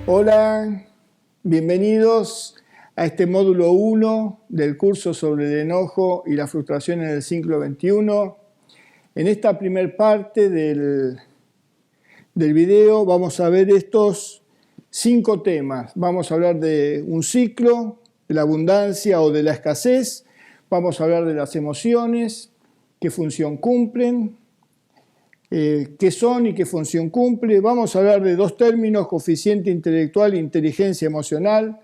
Hola, bienvenidos a este módulo 1 del curso sobre el enojo y la frustración en el siglo XXI. En esta primer parte del video vamos a ver estos 5 temas. Vamos a hablar de un ciclo, de la abundancia o de la escasez. Vamos a hablar de las emociones, qué función cumplen, qué son y qué función cumple. Vamos a hablar de 2 términos, coeficiente intelectual e inteligencia emocional.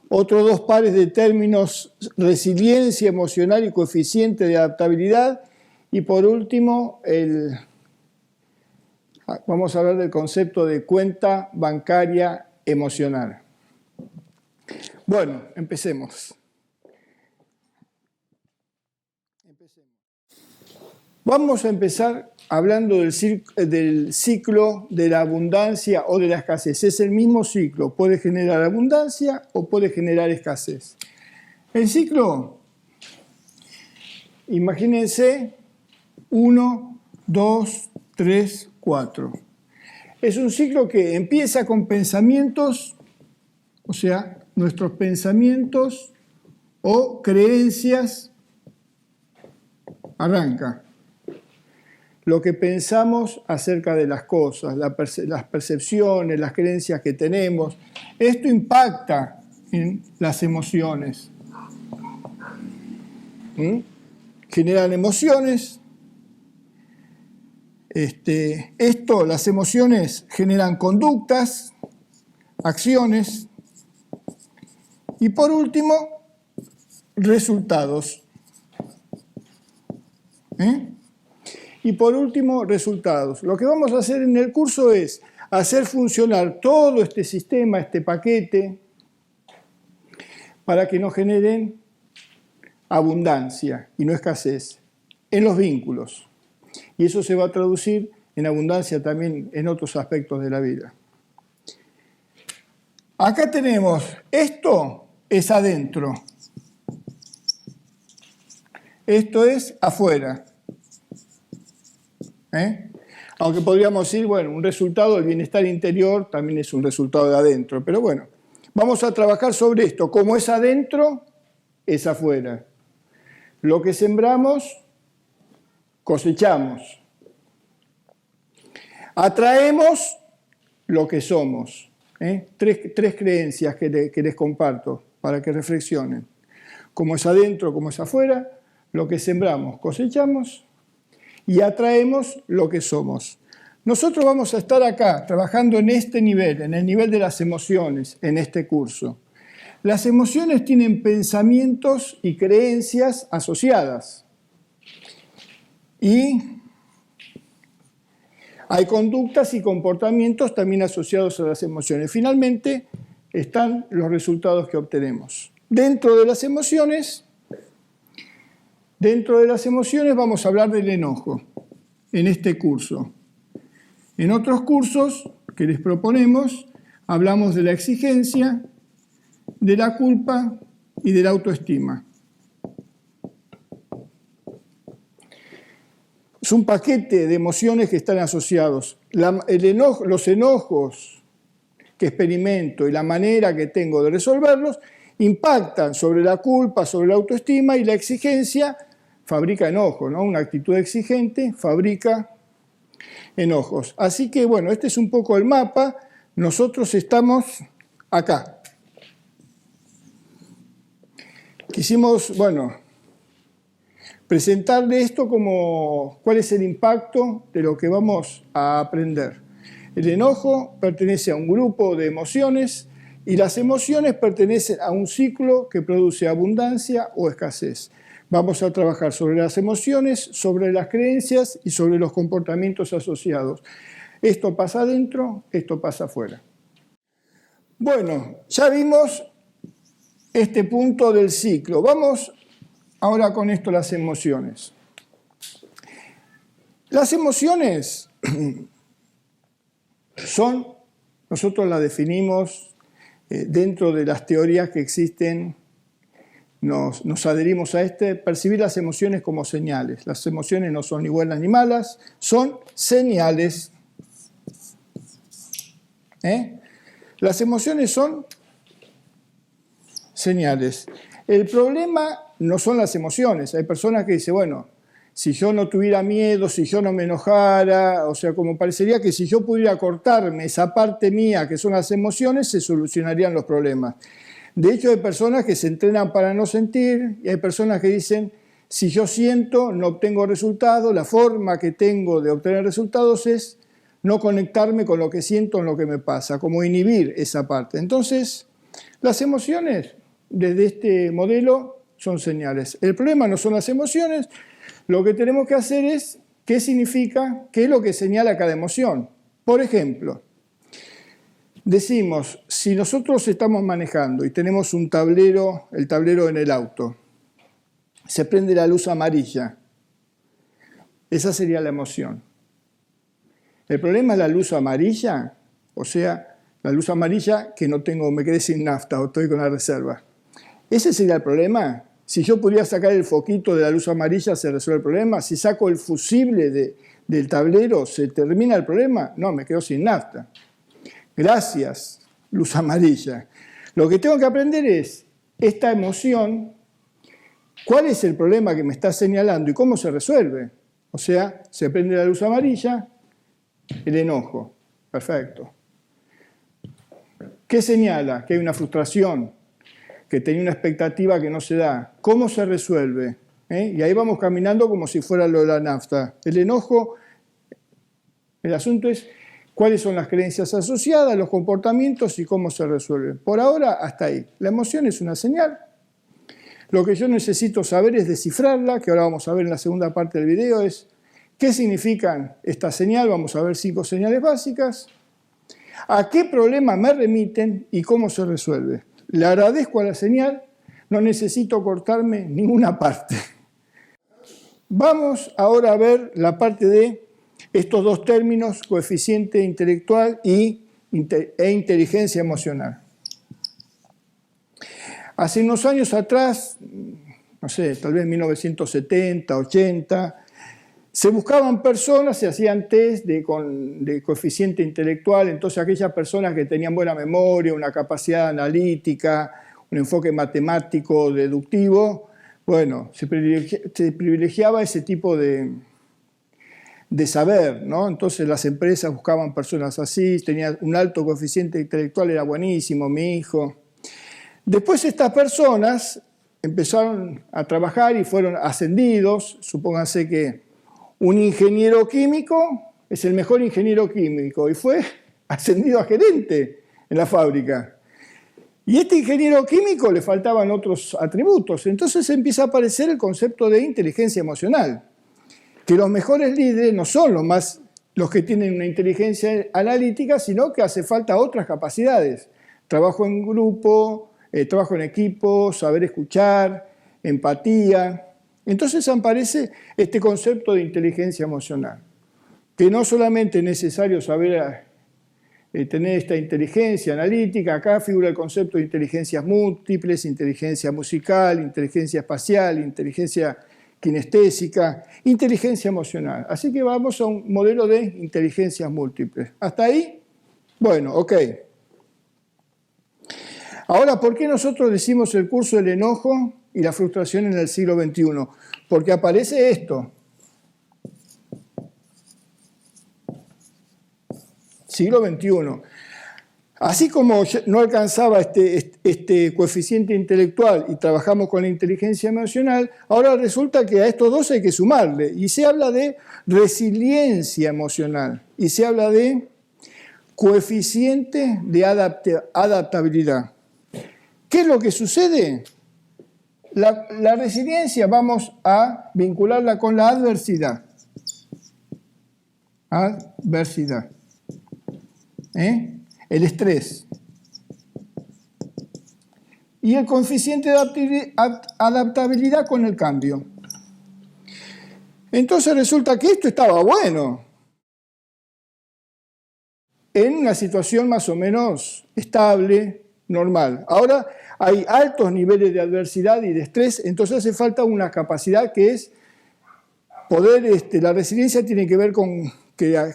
Otros 2 pares de términos, resiliencia emocional y coeficiente de adaptabilidad. Y por último, vamos a hablar del concepto de cuenta bancaria emocional. Bueno, empecemos. Vamos a empezar hablando del ciclo de la abundancia o de la escasez. Es el mismo ciclo, puede generar abundancia o puede generar escasez. El ciclo, imagínense, 1, 2, 3, 4. Es un ciclo que empieza con pensamientos, o sea, nuestros pensamientos o creencias, arranca. Lo que pensamos acerca de las cosas, las percepciones, las creencias que tenemos. Esto impacta en las emociones. Generan emociones. Las emociones generan conductas, acciones y por último, resultados. Y por último, resultados. Lo que vamos a hacer en el curso es hacer funcionar todo este sistema, este paquete, para que nos generen abundancia y no escasez en los vínculos. Y eso se va a traducir en abundancia también en otros aspectos de la vida. Acá tenemos, esto es adentro. Esto es afuera. Aunque podríamos decir, bueno, un resultado del bienestar interior también es un resultado de adentro. Pero bueno, vamos a trabajar sobre esto. Como es adentro, es afuera. Lo que sembramos, cosechamos. Atraemos lo que somos. Tres creencias que les comparto para que reflexionen. Como es adentro, como es afuera, lo que sembramos, cosechamos. Y atraemos lo que somos. Nosotros vamos a estar acá trabajando en este nivel, en el nivel de las emociones, en este curso. Las emociones tienen pensamientos y creencias asociadas. Y hay conductas y comportamientos también asociados a las emociones. Finalmente están los resultados que obtenemos. Dentro de las emociones vamos a hablar del enojo en este curso. En otros cursos que les proponemos, hablamos de la exigencia, de la culpa y de la autoestima. Es un paquete de emociones que están asociados. Los enojos que experimento y la manera que tengo de resolverlos impactan sobre la culpa, sobre la autoestima, y la exigencia fabrica enojo, ¿no? Una actitud exigente fabrica enojos. Así que, bueno, este es un poco el mapa. Nosotros estamos acá. Quisimos, presentarle esto como cuál es el impacto de lo que vamos a aprender. El enojo pertenece a un grupo de emociones y las emociones pertenecen a un ciclo que produce abundancia o escasez. Vamos a trabajar sobre las emociones, sobre las creencias y sobre los comportamientos asociados. Esto pasa adentro, esto pasa afuera. Bueno, ya vimos este punto del ciclo. Vamos ahora con esto, las emociones. Las emociones nosotros las definimos dentro de las teorías que existen. Nos adherimos a percibir las emociones como señales. Las emociones no son ni buenas ni malas, son señales. Las emociones son señales. El problema no son las emociones. Hay personas que dicen, bueno, si yo no tuviera miedo, si yo no me enojara, o sea, como parecería que si yo pudiera cortarme esa parte mía que son las emociones, se solucionarían los problemas. De hecho, hay personas que se entrenan para no sentir y hay personas que dicen, si yo siento, no obtengo resultados, la forma que tengo de obtener resultados es no conectarme con lo que siento, en lo que me pasa, como inhibir esa parte. Entonces, las emociones, desde este modelo, son señales. El problema no son las emociones, lo que tenemos que hacer es qué significa, qué es lo que señala cada emoción. Por ejemplo, decimos, si nosotros estamos manejando y tenemos un tablero, el tablero en el auto, se prende la luz amarilla, esa sería la emoción. El problema es la luz amarilla, o sea, la luz amarilla que no tengo, me quedé sin nafta o estoy con la reserva. ¿Ese sería el problema? Si yo pudiera sacar el foquito de la luz amarilla, ¿se resuelve el problema? Si saco el fusible del tablero, ¿se termina el problema? No, me quedo sin nafta. Gracias, luz amarilla. Lo que tengo que aprender es esta emoción, cuál es el problema que me está señalando y cómo se resuelve. O sea, se prende la luz amarilla, el enojo. Perfecto. ¿Qué señala? Que hay una frustración, que tenía una expectativa que no se da. ¿Cómo se resuelve? Y ahí vamos caminando como si fuera lo de la nafta. El enojo, el asunto es cuáles son las creencias asociadas, los comportamientos y cómo se resuelven. Por ahora, hasta ahí. La emoción es una señal. Lo que yo necesito saber es descifrarla, que ahora vamos a ver en la segunda parte del video, es qué significan esta señal. Vamos a ver 5 señales básicas. ¿A qué problema me remiten y cómo se resuelve? Le agradezco a la señal, no necesito cortarme ninguna parte. Vamos ahora a ver la parte de estos dos términos, coeficiente intelectual e inteligencia emocional. Hace unos años atrás, no sé, tal vez 1970, 80, se buscaban personas, se hacían test de coeficiente intelectual, entonces aquellas personas que tenían buena memoria, una capacidad analítica, un enfoque matemático, deductivo, bueno, se privilegiaba ese tipo de saber, ¿no? Entonces las empresas buscaban personas así, tenían un alto coeficiente intelectual, era buenísimo, mi hijo. Después estas personas empezaron a trabajar y fueron ascendidos, supónganse que un ingeniero químico es el mejor ingeniero químico y fue ascendido a gerente en la fábrica. Y a este ingeniero químico le faltaban otros atributos. Entonces empieza a aparecer el concepto de inteligencia emocional, que los mejores líderes no son los que tienen una inteligencia analítica, sino que hace falta otras capacidades. Trabajo en grupo, trabajo en equipo, saber escuchar, empatía. Entonces aparece este concepto de inteligencia emocional, que no solamente es necesario saber tener esta inteligencia analítica, acá figura el concepto de inteligencias múltiples, inteligencia musical, inteligencia espacial, inteligencia kinestésica, inteligencia emocional. Así que vamos a un modelo de inteligencias múltiples. ¿Hasta ahí? Bueno, ok. Ahora, ¿por qué nosotros decimos el curso del enojo y la frustración en el siglo XXI? Porque aparece esto. Siglo XXI. Así como no alcanzaba este coeficiente intelectual y trabajamos con la inteligencia emocional, ahora resulta que a estos dos hay que sumarle. Y se habla de resiliencia emocional. Y se habla de coeficiente de adaptabilidad. ¿Qué es lo que sucede? La resiliencia vamos a vincularla con la adversidad. Adversidad. El estrés. Y el coeficiente de adaptabilidad con el cambio. Entonces resulta que esto estaba bueno. En una situación más o menos estable, normal. Ahora hay altos niveles de adversidad y de estrés, entonces hace falta una capacidad que es poder, la resiliencia tiene que ver con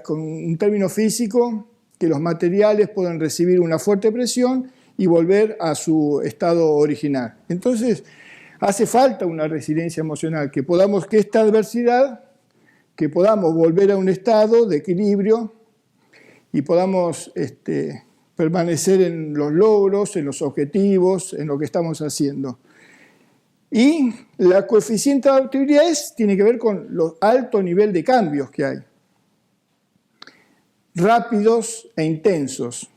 un término físico, que que los materiales puedan recibir una fuerte presión y volver a su estado original. Entonces, hace falta una resiliencia emocional, que podamos, que esta adversidad, que podamos volver a un estado de equilibrio y podamos permanecer en los logros, en los objetivos, en lo que estamos haciendo. Y la coeficiente de adaptabilidad tiene que ver con los alto nivel de cambios que hay, rápidos e intensos.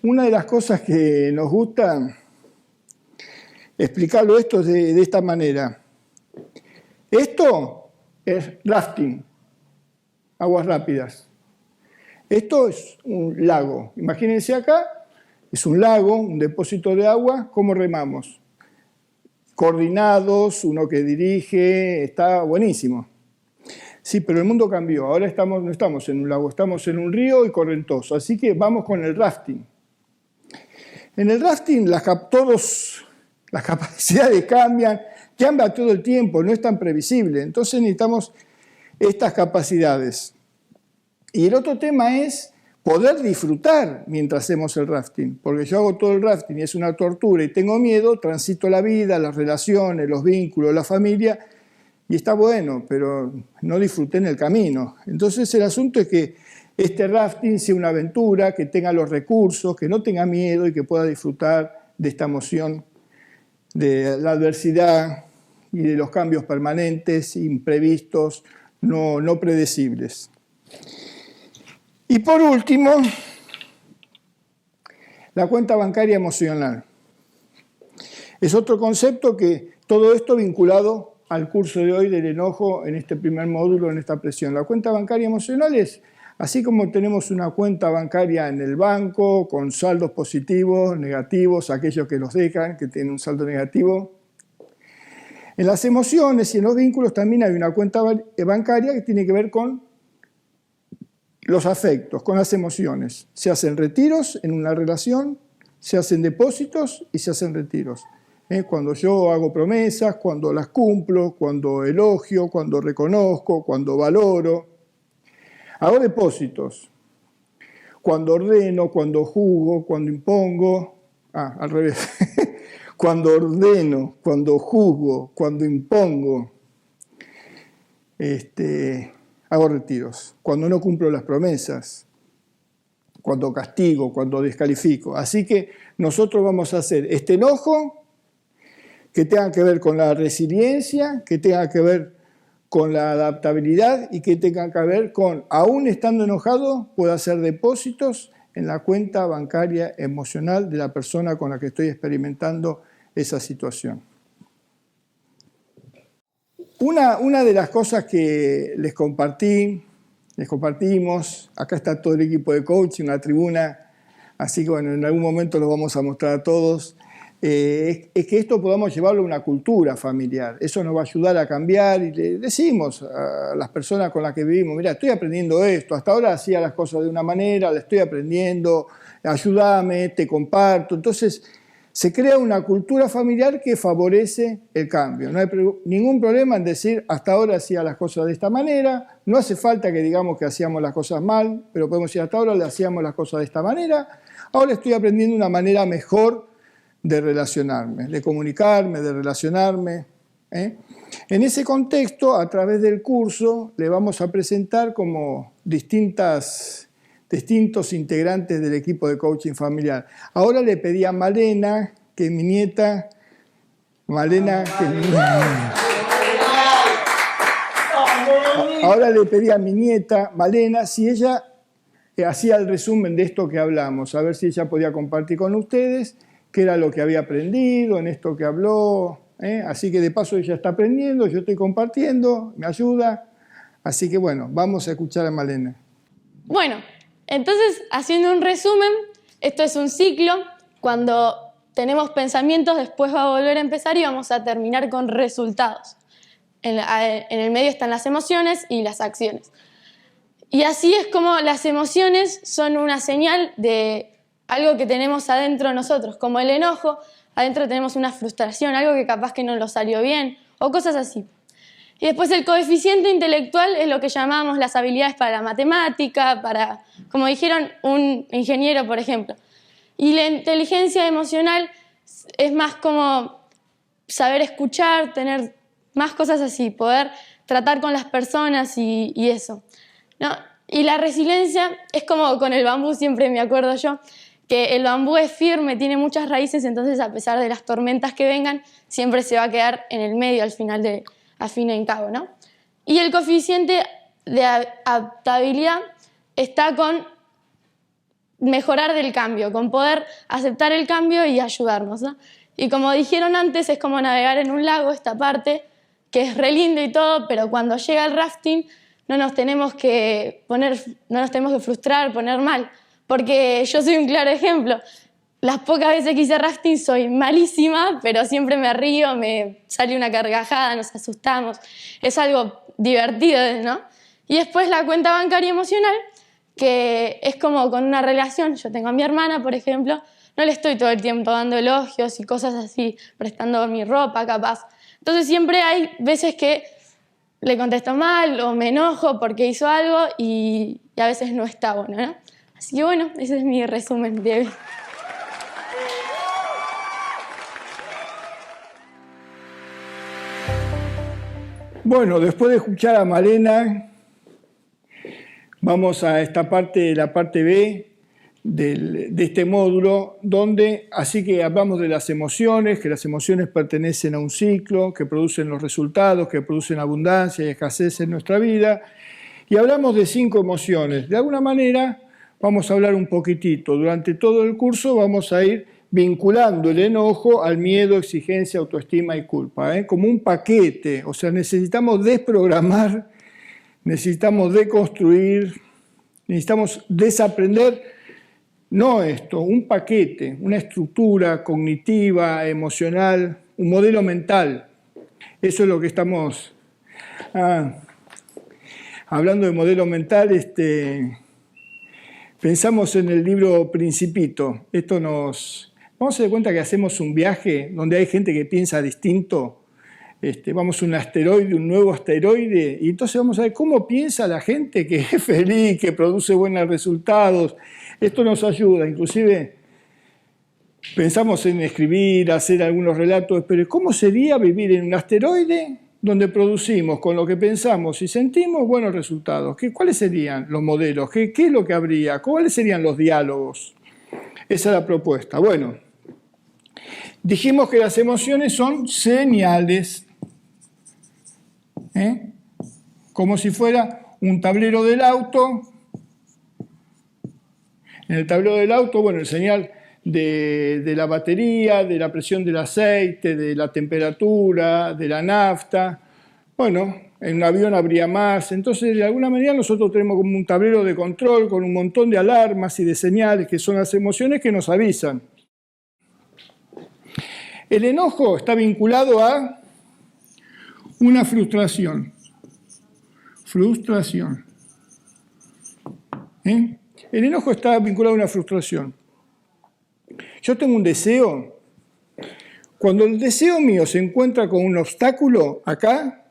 Una de las cosas que nos gusta explicarlo esto es de esta manera. Esto es rafting, aguas rápidas. Esto es un lago. Imagínense acá, es un lago, un depósito de agua. ¿Cómo remamos? Coordinados, uno que dirige, está buenísimo. Sí, pero el mundo cambió. Ahora no estamos en un lago, estamos en un río y correntoso. Así que vamos con el rafting. En el rafting las capacidades cambian, cambia todo el tiempo, no es tan previsible. Entonces necesitamos estas capacidades. Y el otro tema es poder disfrutar mientras hacemos el rafting. Porque yo hago todo el rafting y es una tortura y tengo miedo, transito la vida, las relaciones, los vínculos, la familia, y está bueno, pero no disfruté en el camino. Entonces el asunto es que este rafting sea una aventura, que tenga los recursos, que no tenga miedo y que pueda disfrutar de esta emoción, de la adversidad y de los cambios permanentes, imprevistos, no predecibles. Y por último, la cuenta bancaria emocional. Es otro concepto que todo esto vinculado al curso de hoy del enojo en este primer módulo, en esta presión. La cuenta bancaria emocional es, así como tenemos una cuenta bancaria en el banco con saldos positivos, negativos, aquellos que los dejan, que tienen un saldo negativo. En las emociones y en los vínculos también hay una cuenta bancaria que tiene que ver con los afectos, con las emociones. Se hacen retiros en una relación, se hacen depósitos y se hacen retiros. Cuando yo hago promesas, cuando las cumplo, cuando elogio, cuando reconozco, cuando valoro. Hago depósitos. Cuando ordeno, cuando juzgo, cuando impongo. Al revés. Cuando ordeno, cuando juzgo, cuando impongo. Hago retiros, cuando no cumplo las promesas, cuando castigo, cuando descalifico. Así que nosotros vamos a hacer este enojo que tenga que ver con la resiliencia, que tenga que ver con la adaptabilidad y que tenga que ver con, aún estando enojado, puedo hacer depósitos en la cuenta bancaria emocional de la persona con la que estoy experimentando esa situación. Una de las cosas que les compartimos, acá está todo el equipo de coaching, una tribuna, así que bueno, en algún momento lo vamos a mostrar a todos, es que esto podamos llevarlo a una cultura familiar. Eso nos va a ayudar a cambiar y le decimos a las personas con las que vivimos, mira, estoy aprendiendo esto, hasta ahora hacía las cosas de una manera, la estoy aprendiendo, ayúdame, te comparto. Entonces, se crea una cultura familiar que favorece el cambio. No hay ningún problema en decir, hasta ahora hacía las cosas de esta manera, no hace falta que digamos que hacíamos las cosas mal, pero podemos decir, hasta ahora le hacíamos las cosas de esta manera, ahora estoy aprendiendo una manera mejor de relacionarme, de comunicarme, de relacionarme. En ese contexto, a través del curso, le vamos a presentar como distintos integrantes del equipo de coaching familiar. Ahora le pedí a Malena, que es mi nieta, ahora le pedí a mi nieta, Malena, si ella hacía el resumen de esto que hablamos, a ver si ella podía compartir con ustedes qué era lo que había aprendido en esto que habló. Así que de paso ella está aprendiendo, yo estoy compartiendo, me ayuda. Así que bueno, vamos a escuchar a Malena. Bueno, entonces, haciendo un resumen, esto es un ciclo. Cuando tenemos pensamientos, después va a volver a empezar y vamos a terminar con resultados. En el medio están las emociones y las acciones. Y así es como las emociones son una señal de algo que tenemos adentro nosotros. Como el enojo, adentro tenemos una frustración, algo que capaz que no nos salió bien, o cosas así. Y después el coeficiente intelectual es lo que llamamos las habilidades para la matemática, para, como dijeron, un ingeniero, por ejemplo. Y la inteligencia emocional es más como saber escuchar, tener más cosas así, poder tratar con las personas y eso, ¿no? Y la resiliencia es como con el bambú, siempre me acuerdo yo, que el bambú es firme, tiene muchas raíces, entonces a pesar de las tormentas que vengan, siempre se va a quedar en el medio al fin y al cabo, ¿no? Y el coeficiente de adaptabilidad está con mejorar del cambio, con poder aceptar el cambio y ayudarnos, ¿no? Y como dijeron antes, es como navegar en un lago, esta parte, que es re lindo y todo, pero cuando llega el rafting no nos tenemos que frustrar, poner mal, porque yo soy un claro ejemplo. Las pocas veces que hice rafting soy malísima, pero siempre me río, me sale una carcajada, nos asustamos. Es algo divertido, ¿no? Y después la cuenta bancaria emocional, que es como con una relación. Yo tengo a mi hermana, por ejemplo, no le estoy todo el tiempo dando elogios y cosas así, prestando mi ropa capaz. Entonces siempre hay veces que le contesto mal o me enojo porque hizo algo y a veces no está bueno, ¿no? Así que bueno, ese es mi resumen de hoy. Bueno, después de escuchar a Malena, vamos a esta parte, la parte B de este módulo, donde así que hablamos de las emociones, que las emociones pertenecen a un ciclo, que producen los resultados, que producen abundancia y escasez en nuestra vida, y hablamos de 5 emociones. De alguna manera vamos a hablar un poquitito. Durante todo el curso vamos a ir vinculando el enojo al miedo, exigencia, autoestima y culpa, como un paquete. O sea, necesitamos desprogramar, necesitamos deconstruir, necesitamos desaprender. No esto, un paquete, una estructura cognitiva, emocional, un modelo mental. Eso es lo que estamos hablando de modelo mental. Pensamos en el libro Principito. Vamos a dar cuenta que hacemos un viaje donde hay gente que piensa distinto. Vamos a un nuevo asteroide, y entonces vamos a ver cómo piensa la gente que es feliz, que produce buenos resultados. Esto nos ayuda, inclusive pensamos en escribir, hacer algunos relatos, pero ¿cómo sería vivir en un asteroide donde producimos con lo que pensamos y sentimos buenos resultados? ¿Cuáles serían los modelos? ¿Qué es lo que habría? ¿Cuáles serían los diálogos? Esa es la propuesta. Bueno, dijimos que las emociones son señales, como si fuera un tablero del auto. En el tablero del auto, bueno, el señal de la batería, de la presión del aceite, de la temperatura, de la nafta. Bueno, en un avión habría más. Entonces, de alguna manera nosotros tenemos como un tablero de control con un montón de alarmas y de señales que son las emociones que nos avisan. El enojo está vinculado a una frustración. Frustración. El enojo está vinculado a una frustración. Yo tengo un deseo. Cuando el deseo mío se encuentra con un obstáculo, acá,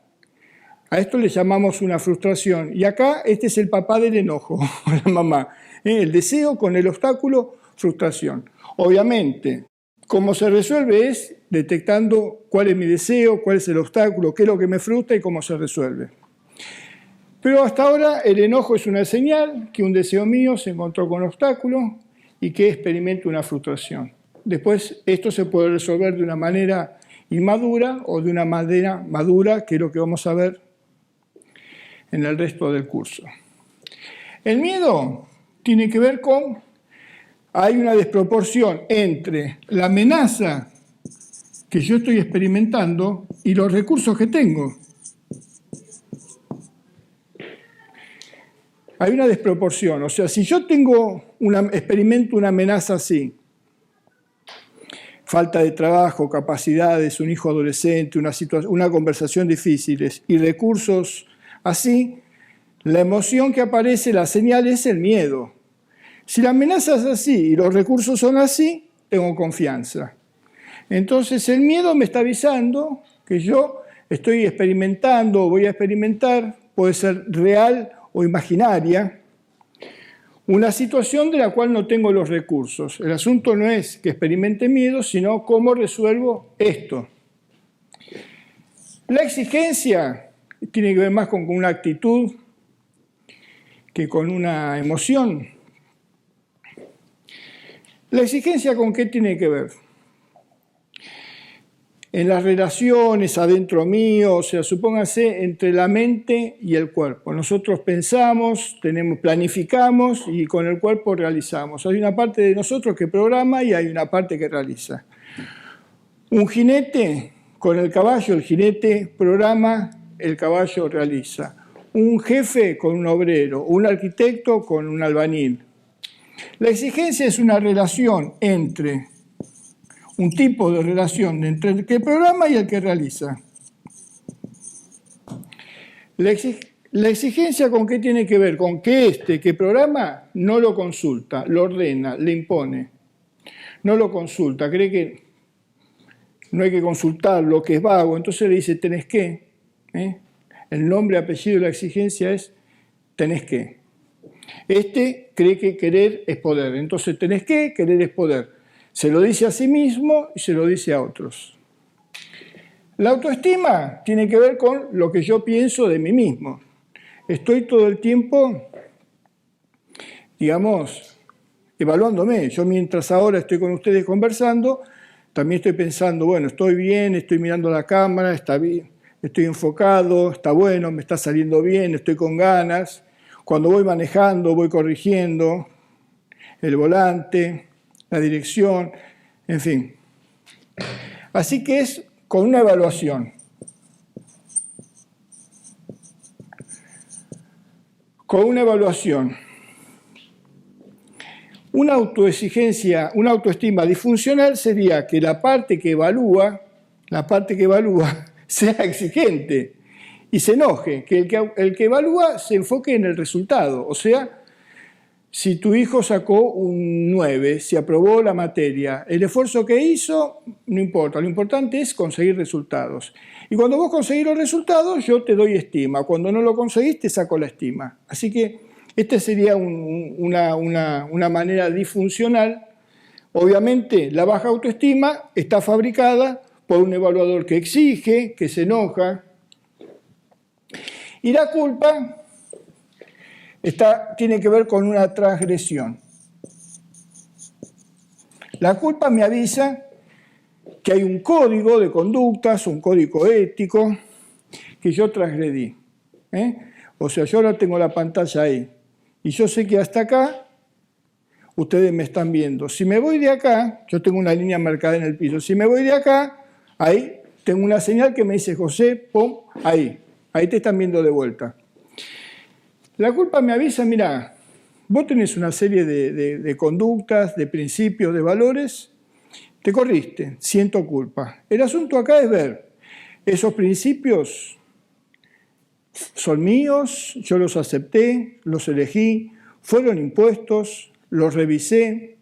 a esto le llamamos una frustración. Y acá, este es el papá del enojo, la mamá. El deseo con el obstáculo, frustración. Obviamente, cómo se resuelve es detectando cuál es mi deseo, cuál es el obstáculo, qué es lo que me frustra y cómo se resuelve. Pero hasta ahora el enojo es una señal que un deseo mío se encontró con obstáculos y que experimento una frustración. Después esto se puede resolver de una manera inmadura o de una manera madura, que es lo que vamos a ver en el resto del curso. El miedo tiene que ver con, hay una desproporción entre la amenaza que yo estoy experimentando y los recursos que tengo. Hay una desproporción, o sea, si yo experimento una amenaza así, falta de trabajo, capacidades, un hijo adolescente, una conversación difícil y recursos así, la emoción que aparece, la señal es el miedo. Si la amenaza es así y los recursos son así, tengo confianza. Entonces el miedo me está avisando que yo estoy experimentando o voy a experimentar, puede ser real o imaginaria, una situación de la cual no tengo los recursos. El asunto no es que experimente miedo, sino cómo resuelvo esto. La exigencia tiene que ver más con una actitud que con una emoción. ¿La exigencia con qué tiene que ver? En las relaciones adentro mío, o sea, supóngase entre la mente y el cuerpo. Nosotros pensamos, planificamos y con el cuerpo realizamos. Hay una parte de nosotros que programa y hay una parte que realiza. Un jinete con el caballo, el jinete programa, el caballo realiza. Un jefe con un obrero, un arquitecto con un albañil. La exigencia es una relación entre un tipo de relación entre el que programa y el que realiza. La exigencia ¿con qué tiene que ver? Con que este que programa no lo consulta, lo ordena, le impone. No lo consulta, cree que no hay que consultar lo que es vago, entonces le dice tenés que. El nombre, apellido de la exigencia es tenés que. Este cree que querer es poder, entonces tenés que, querer es poder. Se lo dice a sí mismo y se lo dice a otros. La autoestima tiene que ver con lo que yo pienso de mí mismo. Estoy todo el tiempo, digamos, evaluándome. Yo mientras ahora estoy con ustedes conversando, también estoy pensando, bueno, estoy bien, estoy mirando la cámara, está bien, estoy enfocado, está bueno, me está saliendo bien, estoy con ganas. Cuando voy manejando, voy corrigiendo el volante, la dirección, en fin. Así que es con una evaluación. Con una evaluación. Una autoexigencia, una autoestima disfuncional sería que la parte que evalúa sea exigente y se enoje, que el que evalúa se enfoque en el resultado, o sea, si tu hijo sacó un 9, si aprobó la materia, el esfuerzo que hizo no importa, lo importante es conseguir resultados. Y cuando vos conseguís los resultados, yo te doy estima. Cuando no lo conseguís, te saco la estima. Así que esta sería una manera disfuncional. Obviamente, la baja autoestima está fabricada por un evaluador que exige, que se enoja. Y la culpa tiene que ver con una transgresión. La culpa me avisa que hay un código de conductas, un código ético que yo transgredí. O sea, yo ahora tengo la pantalla ahí y yo sé que hasta acá ustedes me están viendo. Si me voy de acá, yo tengo una línea marcada en el piso, si me voy de acá, ahí tengo una señal que me dice José, pum, ahí te están viendo de vuelta. La culpa me avisa, mira, vos tenés una serie de conductas, de principios, de valores, te corriste, siento culpa. El asunto acá es ver, esos principios son míos, yo los acepté, los elegí, fueron impuestos, los revisé.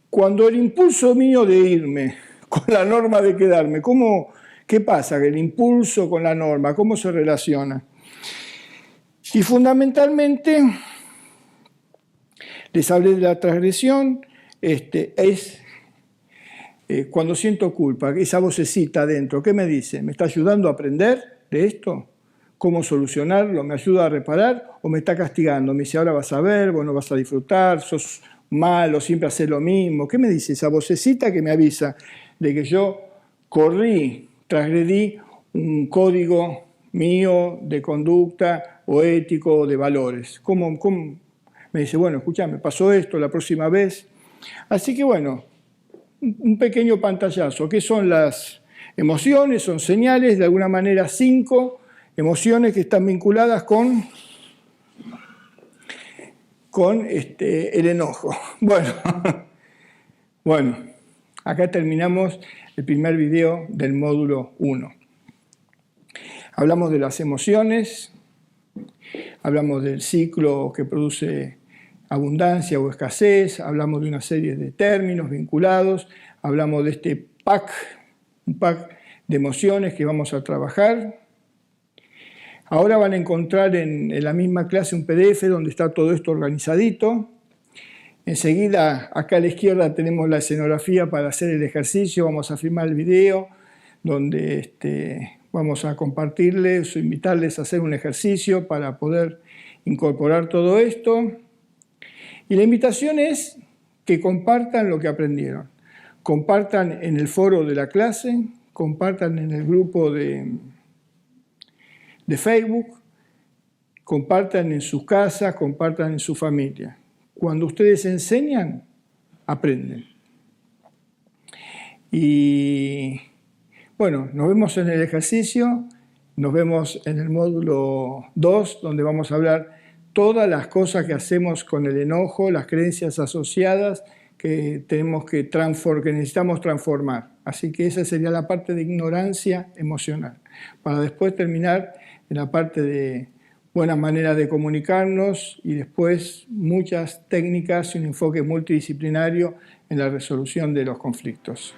Cuando el impulso mío de irme, con la norma de quedarme, ¿qué pasa? El impulso con la norma, ¿cómo se relaciona? Y fundamentalmente, les hablé de la transgresión, es cuando siento culpa, esa vocecita adentro, ¿qué me dice? ¿Me está ayudando a aprender de esto? ¿Cómo solucionarlo? ¿Me ayuda a reparar o me está castigando? Me dice, ahora vas a ver, vos no vas a disfrutar, sos malo, siempre haces lo mismo. ¿Qué me dice esa vocecita que me avisa de que yo transgredí un código mío de conducta o ético o de valores? ¿Cómo? Me dice, bueno, escuchame, pasó esto la próxima vez. Así que bueno, un pequeño pantallazo. ¿Qué son las emociones? Son señales, de alguna manera 5 emociones que están vinculadas con el enojo. Bueno, acá terminamos el primer video del módulo 1. Hablamos de las emociones, hablamos del ciclo que produce abundancia o escasez, hablamos de una serie de términos vinculados, hablamos de este pack un pack de emociones que vamos a trabajar. Ahora van a encontrar en la misma clase un PDF donde está todo esto organizadito. Enseguida, acá a la izquierda tenemos la escenografía para hacer el ejercicio. Vamos a filmar el video donde vamos a compartirles o invitarles a hacer un ejercicio para poder incorporar todo esto. Y la invitación es que compartan lo que aprendieron. Compartan en el foro de la clase, compartan en el grupo de Facebook, compartan en sus casas, compartan en su familia. Cuando ustedes enseñan, aprenden. Y bueno, nos vemos en el ejercicio, nos vemos en el módulo 2, donde vamos a hablar todas las cosas que hacemos con el enojo, las creencias asociadas que necesitamos transformar. Así que esa sería la parte de ignorancia emocional. Para después terminar en la parte de buenas maneras de comunicarnos y después muchas técnicas y un enfoque multidisciplinario en la resolución de los conflictos.